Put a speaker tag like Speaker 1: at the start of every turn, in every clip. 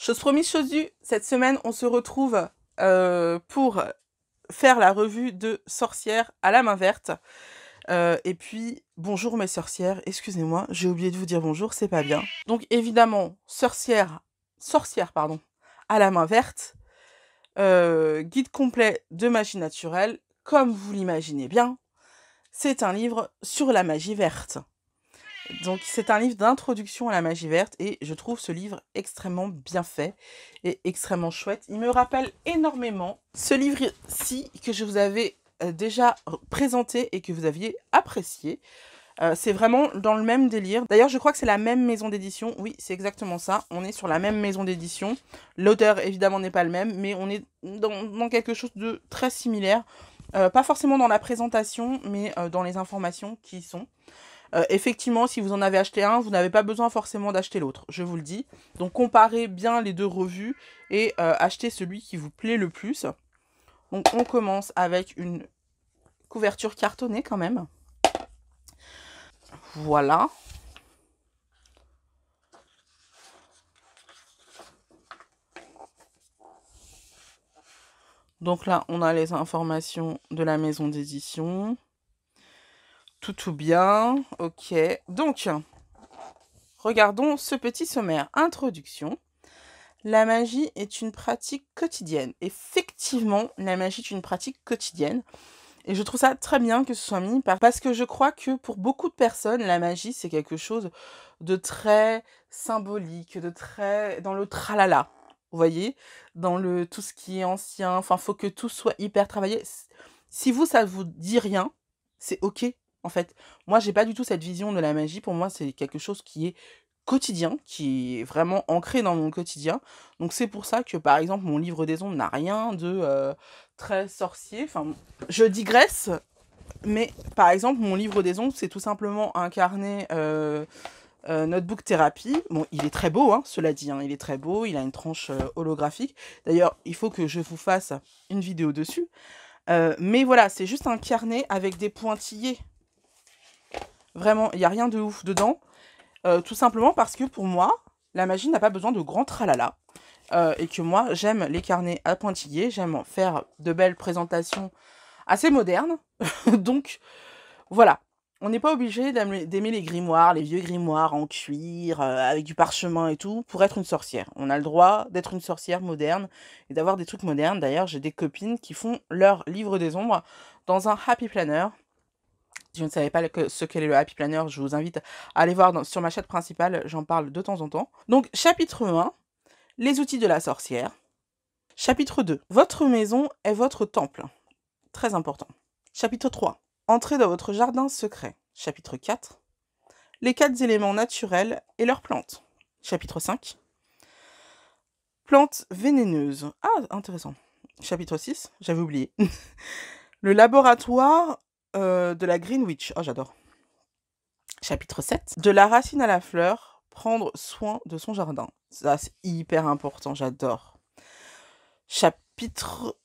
Speaker 1: Chose promise, chose due, cette semaine, on se retrouve pour faire la revue de Sorcières à la main verte. Et puis, bonjour mes sorcières, excusez-moi, j'ai oublié de vous dire bonjour, c'est pas bien. Donc évidemment, sorcière, pardon, à la main verte, guide complet de magie naturelle, comme vous l'imaginez bien, c'est un livre sur la magie verte. Donc c'est un livre d'introduction à la magie verte et je trouve ce livre extrêmement bien fait et extrêmement chouette. Il me rappelle énormément ce livre-ci que je vous avais déjà présenté et que vous aviez apprécié. C'est vraiment dans le même délire. D'ailleurs, je crois que c'est la même maison d'édition. Oui, c'est exactement ça. On est sur la même maison d'édition. L'auteur, évidemment, n'est pas le même, mais on est dans quelque chose de très similaire. Pas forcément dans la présentation, mais dans les informations qui y sont. Effectivement, si vous en avez acheté un, vous n'avez pas besoin forcément d'acheter l'autre, je vous le dis. Donc comparez bien les deux revues et achetez celui qui vous plaît le plus. Donc on commence avec une couverture cartonnée quand même. Voilà. Donc là, on a les informations de la maison d'édition. Tout bien. Ok. Donc, regardons ce petit sommaire. Introduction. La magie est une pratique quotidienne. Effectivement, la magie est une pratique quotidienne. Et je trouve ça très bien que ce soit mis parce que je crois que pour beaucoup de personnes, la magie, c'est quelque chose de très symbolique, de très dans le tralala. Vous voyez, dans le tout ce qui est ancien, enfin, faut que tout soit hyper travaillé. Si vous, ça vous dit rien, c'est ok, en fait. Moi, j'ai pas du tout cette vision de la magie. Pour moi, c'est quelque chose qui est quotidien, qui est vraiment ancré dans mon quotidien. Donc c'est pour ça que, par exemple, mon livre des ombres n'a rien de très sorcier. Enfin, je digresse, mais par exemple, mon livre des ombres, c'est tout simplement un carnet notebook thérapie. Bon, il est très beau, hein, cela dit, hein, il est très beau, il a une tranche holographique. D'ailleurs, il faut que je vous fasse une vidéo dessus. Mais voilà, c'est juste un carnet avec des pointillés. Vraiment, il n'y a rien de ouf dedans. Tout simplement parce que pour moi, la magie n'a pas besoin de grands tralala. Et que moi, j'aime les carnets à pointillés, j'aime faire de belles présentations assez modernes. Donc, voilà. On n'est pas obligé d'aimer les grimoires, les vieux grimoires en cuir, avec du parchemin et tout, pour être une sorcière. On a le droit d'être une sorcière moderne et d'avoir des trucs modernes. D'ailleurs, j'ai des copines qui font leur livre des ombres dans un Happy Planner. Si je ne savais pas ce qu'est le Happy Planner, je vous invite à aller voir sur ma chaîne principale, j'en parle de temps en temps. Donc, chapitre 1, les outils de la sorcière. Chapitre 2, votre maison est votre temple. Très important. Chapitre 3, entrez dans votre jardin secret. Chapitre 4, les 4 éléments naturels et leurs plantes. Chapitre 5, plantes vénéneuses. Ah, intéressant. Chapitre 6, j'avais oublié. Le laboratoire de la Green Witch. Oh, j'adore. Chapitre 7, de la racine à la fleur, prendre soin de son jardin. Ça, c'est hyper important, j'adore. Chapitre...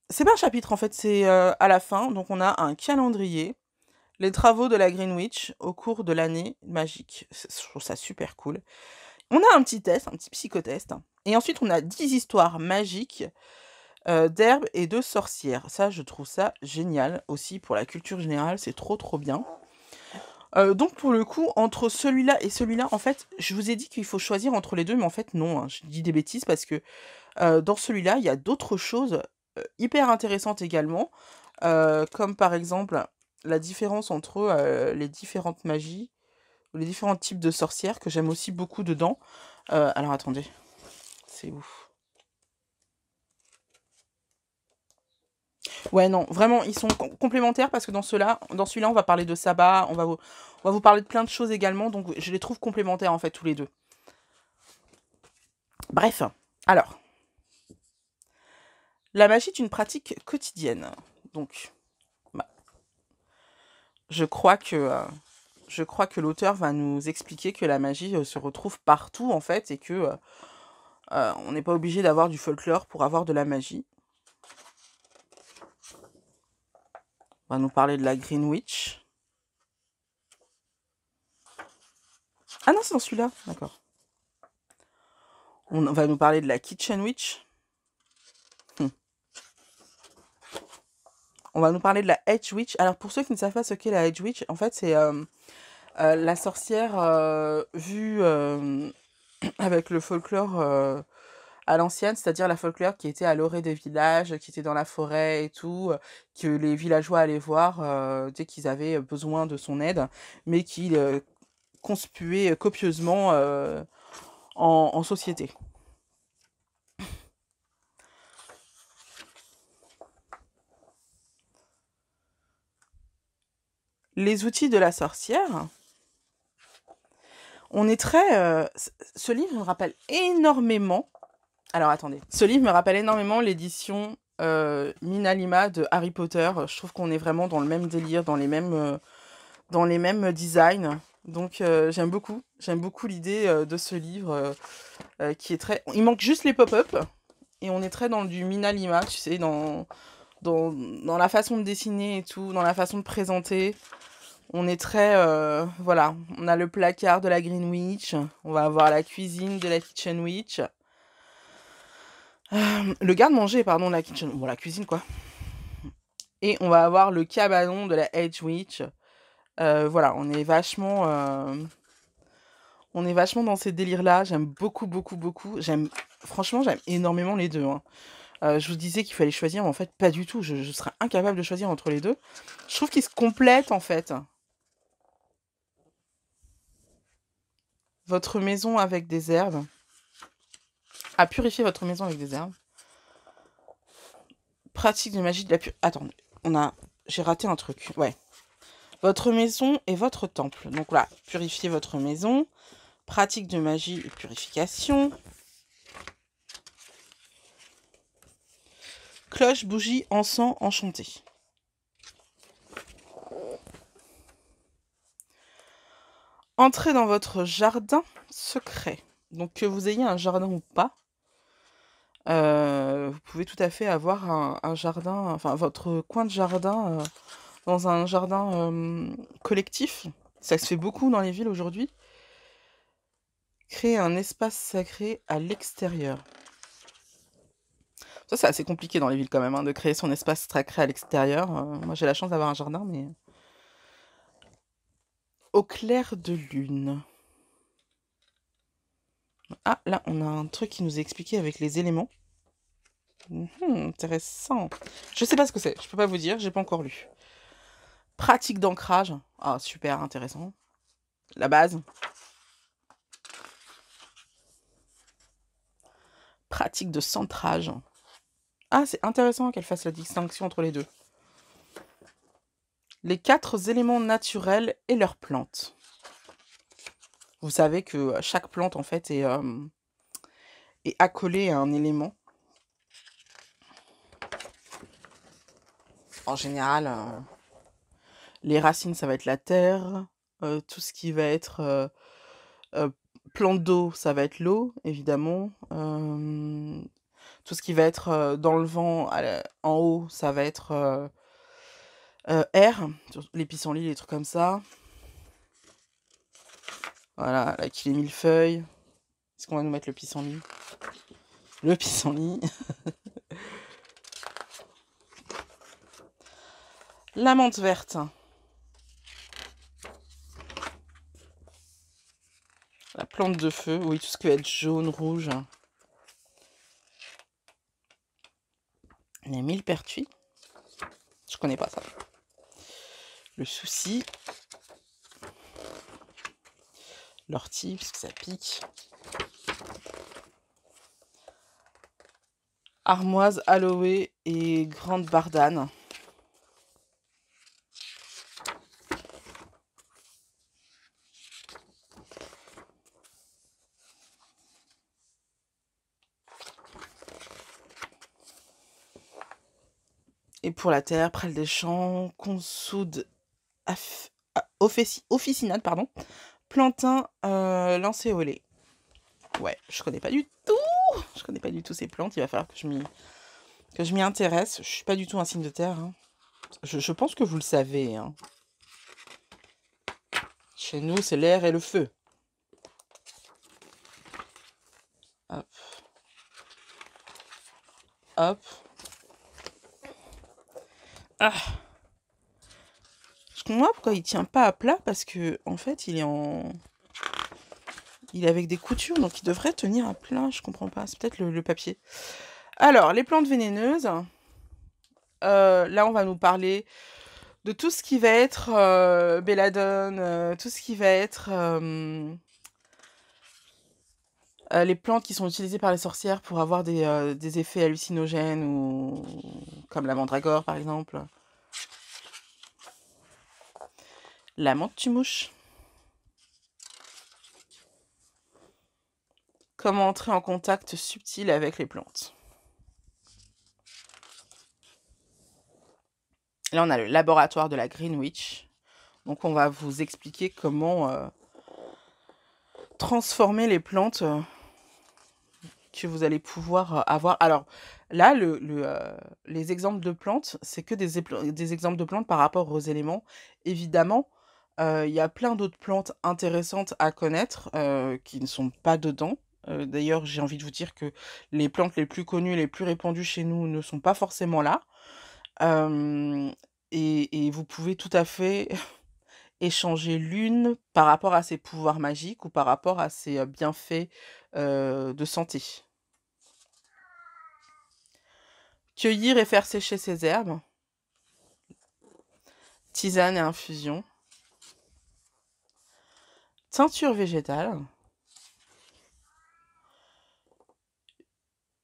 Speaker 1: C'est pas un chapitre, en fait, c'est à la fin. Donc, on a un calendrier. Les travaux de la Green Witch au cours de l'année magique. Je trouve ça super cool. On a un petit test, un petit psychotest. Et ensuite, on a 10 histoires magiques d'herbes et de sorcières. Ça, je trouve ça génial. Aussi, pour la culture générale, c'est trop, trop bien. Donc, pour le coup, entre celui-là et celui-là, en fait, je vous ai dit qu'il faut choisir entre les deux, mais en fait, non. Hein, je dis des bêtises parce que dans celui-là, il y a d'autres choses hyper intéressantes également. Comme par exemple la différence entre les différentes magies, ou les différents types de sorcières que j'aime aussi beaucoup dedans. Alors attendez, c'est ouf. Ouais, non, vraiment, ils sont complémentaires parce que dans celui-là, on va parler de sabbat, on va vous parler de plein de choses également, donc je les trouve complémentaires en fait tous les deux. Bref, alors, la magie est une pratique quotidienne, donc bah, je crois que l'auteur va nous expliquer que la magie se retrouve partout en fait et que on n'est pas obligé d'avoir du folklore pour avoir de la magie. On va nous parler de la Green Witch. Ah non, c'est dans celui-là, d'accord. On va nous parler de la Kitchen Witch. On va nous parler de la Hedge Witch. Alors, pour ceux qui ne savent pas ce qu'est la Hedge Witch, en fait, c'est la sorcière vue avec le folklore à l'ancienne, c'est-à-dire la folklore qui était à l'orée des villages, qui était dans la forêt et tout, que les villageois allaient voir dès qu'ils avaient besoin de son aide, mais qui conspuait copieusement en société. Les outils de la sorcière. On est très... ce livre me rappelle énormément... Alors, attendez. Ce livre me rappelle énormément l'édition Minalima de Harry Potter. Je trouve qu'on est vraiment dans le même délire, dans les mêmes designs. Donc, j'aime beaucoup. J'aime beaucoup l'idée de ce livre qui est très... Il manque juste les pop-up. Et on est très dans du Minalima, tu sais, dans la façon de dessiner et tout, dans la façon de présenter. On est très... voilà, on a le placard de la Green Witch, on va avoir la cuisine de la Kitchen Witch. Le garde-manger, pardon, de la Kitchen... Bon, la cuisine, quoi. Et on va avoir le cabanon de la Hedge Witch. Voilà, on est vachement dans ces délires-là. J'aime beaucoup, beaucoup, beaucoup. Franchement, j'aime énormément les deux. Hein. Je vous disais qu'il fallait choisir, mais en fait, pas du tout. Je serais incapable de choisir entre les deux. Je trouve qu'ils se complètent, en fait. Votre maison avec des herbes. À purifier votre maison avec des herbes. Pratique de magie de la Attends, j'ai raté un truc. Ouais. Votre maison est votre temple. Donc là, purifiez votre maison. Pratique de magie et purification. Cloche, bougie, encens, enchanté. Entrez dans votre jardin secret. Donc que vous ayez un jardin ou pas, vous pouvez tout à fait avoir un jardin, enfin votre coin de jardin dans un jardin collectif. Ça se fait beaucoup dans les villes aujourd'hui. Créer un espace sacré à l'extérieur. Ça, c'est assez compliqué dans les villes quand même, hein, de créer son espace sacré à l'extérieur. Moi, j'ai la chance d'avoir un jardin, mais... Au clair de lune. Ah, là, on a un truc qui nous est expliqué avec les éléments. Intéressant. Je sais pas ce que c'est, je peux pas vous dire, j'ai pas encore lu. Pratique d'ancrage. Ah, super intéressant. La base. Pratique de centrage. Ah, c'est intéressant qu'elle fasse la distinction entre les deux. Les 4 éléments naturels et leurs plantes. Vous savez que chaque plante, en fait, est accolée à un élément. En général, les racines, ça va être la terre. Tout ce qui va être plante d'eau, ça va être l'eau, évidemment. Tout ce qui va être dans le vent, en haut, ça va être air. Les pissenlits, les trucs comme ça. Voilà, là, qu'il est millefeuille. Est-ce qu'on va nous mettre le pissenlit? Le pissenlit. La menthe verte. La plante de feu. Oui, tout ce qui va être jaune, rouge. Les millepertuis. Je connais pas ça. Le souci. L'ortie, parce que ça pique. Armoise, aloe et grande bardane. Et pour la terre, prêle des champs, consoude, officinade, pardon, plantain, lancéolé. Ouais, je connais pas du tout. Je connais pas du tout ces plantes. Il va falloir que je m'y intéresse. Je suis pas du tout un signe de terre. Hein. Je pense que vous le savez. Hein. Chez nous, c'est l'air et le feu. Hop. Hop. Ah. Je comprends pas pourquoi il tient pas à plat, parce que en fait il est avec des coutures, donc il devrait tenir à plat. Je comprends pas, c'est peut-être le papier. Alors, les plantes vénéneuses. Là, on va nous parler de tout ce qui va être belladone, tout ce qui va être les plantes qui sont utilisées par les sorcières pour avoir des effets hallucinogènes, ou comme la mandragore par exemple. La menthe tue-mouche. Comment entrer en contact subtil avec les plantes. Là, on a le laboratoire de la Green Witch. Donc, on va vous expliquer comment transformer les plantes que vous allez pouvoir avoir. Alors, là, les exemples de plantes, c'est que des exemples de plantes par rapport aux éléments. Évidemment, il y a plein d'autres plantes intéressantes à connaître qui ne sont pas dedans. D'ailleurs, j'ai envie de vous dire que les plantes les plus connues, les plus répandues chez nous ne sont pas forcément là. Et vous pouvez tout à fait échanger l'une par rapport à ses pouvoirs magiques ou par rapport à ses bienfaits de santé. Cueillir et faire sécher ses herbes. Tisane et infusion. Teinture végétale.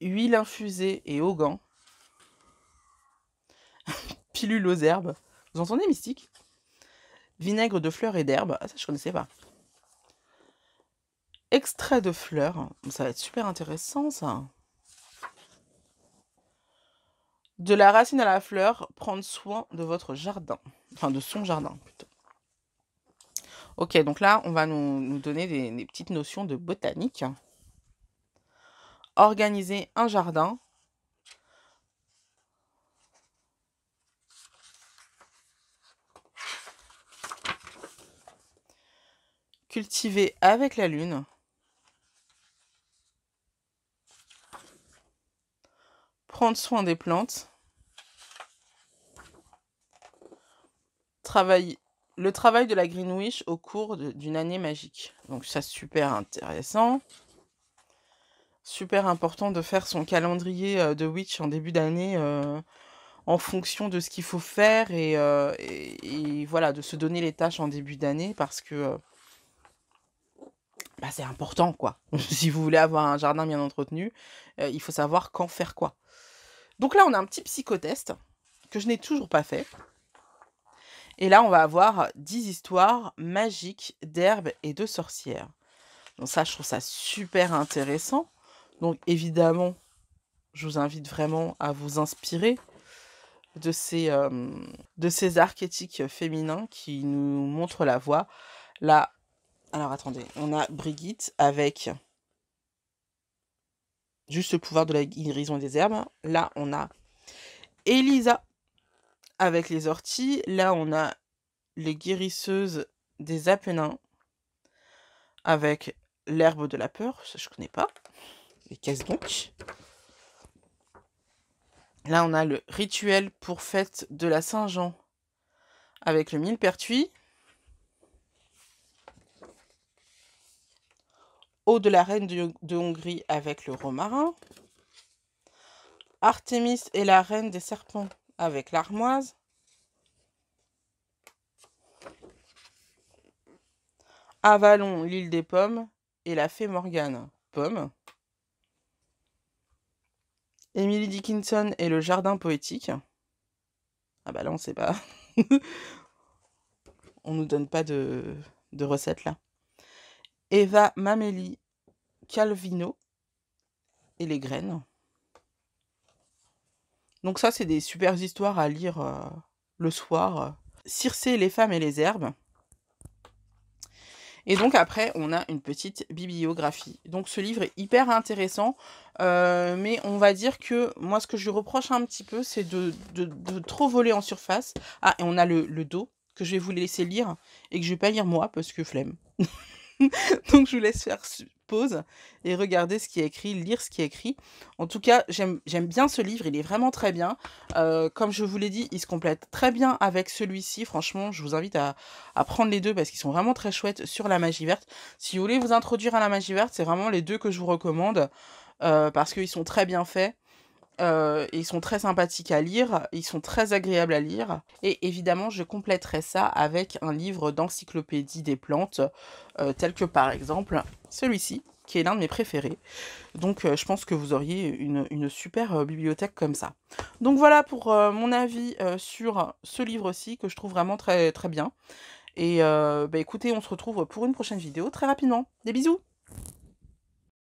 Speaker 1: Huile infusée et onguent. Pilule aux herbes. Vous entendez, mystique? Vinaigre de fleurs et d'herbes. Ah, ça, je connaissais pas. Extrait de fleurs. Ça va être super intéressant, ça. De la racine à la fleur, prendre soin de votre jardin. Enfin, de son jardin, plutôt. Ok, donc là, on va nous donner des petites notions de botanique. Organiser un jardin. Cultiver avec la lune. Prendre soin des plantes. Le travail de la Green Witch au cours d'une année magique. Donc ça, super intéressant. Super important de faire son calendrier de witch en début d'année en fonction de ce qu'il faut faire et voilà, de se donner les tâches en début d'année parce que c'est important, quoi. Si vous voulez avoir un jardin bien entretenu, il faut savoir quand faire quoi. Donc là, on a un petit psychotest que je n'ai toujours pas fait. Et là, on va avoir 10 histoires magiques d'herbes et de sorcières. Donc ça, je trouve ça super intéressant. Donc évidemment, je vous invite vraiment à vous inspirer de ces archétypes féminins qui nous montrent la voie. Là, alors attendez, on a Brigitte avec juste le pouvoir de la guérison des herbes. Là, on a Elisa avec les orties. Là, on a les guérisseuses des Apennins avec l'herbe de la peur. Ça, je connais pas. Et qu'est-ce donc? Là, on a le rituel pour fête de la Saint-Jean avec le millepertuis. Eau de la reine de Hongrie avec le romarin. Artémis et la reine des serpents avec l'armoise. Avalon, l'île des pommes et la fée Morgane, pomme. Emily Dickinson et le jardin poétique. Ah bah là, on sait pas. On nous donne pas de recettes là. Eva Mameli, Calvino et les graines. Donc ça, c'est des super histoires à lire le soir. Circé, les femmes et les herbes. Et donc après, on a une petite bibliographie. Donc ce livre est hyper intéressant, mais on va dire que moi, ce que je lui reproche un petit peu, c'est de trop voler en surface. Ah, et on a le dos, que je vais vous laisser lire, et que je vais pas lire moi, parce que flemme. Donc je vous laisse faire pause et regarder ce qui est écrit, lire ce qui est écrit. En tout cas, j'aime bien ce livre, il est vraiment très bien. Comme je vous l'ai dit, il se complète très bien avec celui-ci. Franchement, je vous invite à prendre les deux parce qu'ils sont vraiment très chouettes sur la magie verte. Si vous voulez vous introduire à la magie verte, c'est vraiment les deux que je vous recommande parce qu'ils sont très bien faits. Ils sont très sympathiques à lire, ils sont très agréables à lire. Et évidemment, je compléterai ça avec un livre d'encyclopédie des plantes, tel que par exemple celui-ci, qui est l'un de mes préférés. Donc je pense que vous auriez une super bibliothèque comme ça. Donc voilà pour mon avis sur ce livre-ci, que je trouve vraiment très, très bien. Et bah, écoutez, on se retrouve pour une prochaine vidéo très rapidement. Des bisous!